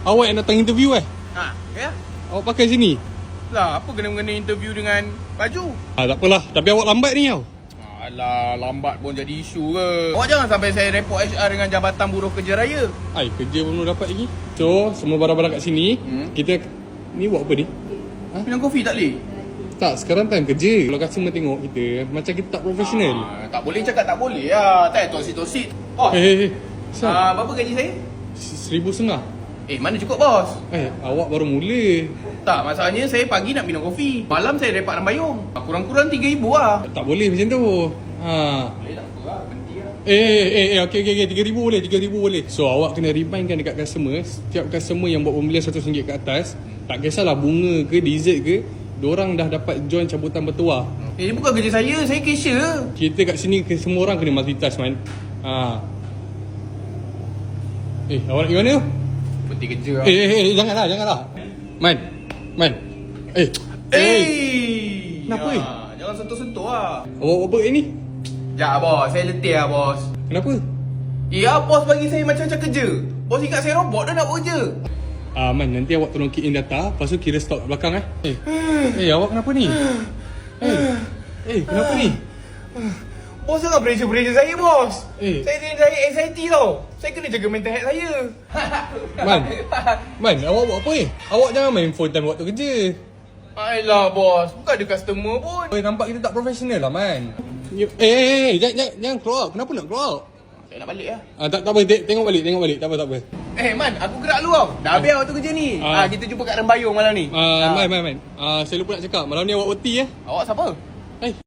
Awak yang datang interview Ha, ya? Awak pakai sini? Lah, apa kena-mengena interview dengan baju? Tak apalah, tapi awak lambat ni tau. Alah, lambat pun jadi isu ke? Awak jangan sampai saya report HR dengan Jabatan Buruh Kerja Raya. Kerja pun belum dapat lagi. So, semua barang-barang kat sini, kita ni buat apa ni? Minum kopi tak boleh? Tak, sekarang time kerja. Kalau customer tengok kita, macam kita tak profesional. Tak boleh cakap tak boleh lah. Tak payah tosit-tosit. Bos, berapa gaji saya? 1,500. Mana cukup bos? Awak baru mula. Tak, masalahnya saya pagi nak minum kopi. Malam saya repat dan bayung. Kurang-kurang 3,000 lah. Tak boleh macam tu. Boleh tak apa lah, berhenti lah. Okay, 3,000 boleh, 3,000 boleh. So, awak kena remindkan dekat customer, setiap customer yang buat pembelian RM100 ke atas, tak kisahlah bunga ke, dessert ke, diorang dah dapat join cabutan bertuah. Ini bukan kerja saya cashier. Kita kat sini, semua orang kena multitask, man. Awak nak pergi mana tu? Berhenti kerja lah. Janganlah. Man. Kenapa Jangan sentuh-sentuh lah. Awak buat apa ni? Sekejap bos, saya letih lah bos. Kenapa? Bos bagi saya macam-macam kerja. Bos ingat saya robot dah nak buat kerja. Man, nanti awak tolong key in data, lepas tu kira stok belakang awak kenapa ni? Kenapa ni? Bos jangan pressure saya bos. Saya anxiety tau. Saya kena jaga mental health saya. Man, awak buat apa Awak jangan main phone time waktu kerja. Ayolah bos, bukan ada customer pun. Nampak kita tak profesional lah, man. Jangan keluar. Kenapa nak keluar? Saya nak balik lah. Tak apa, tengok balik. Tak apa. Man, aku gerak dulu tau. Dah habis waktu kerja ni. Kita jumpa kat Rembayung malam ni. Man. Saya lupa nak cakap, malam ni awak OT Awak siapa?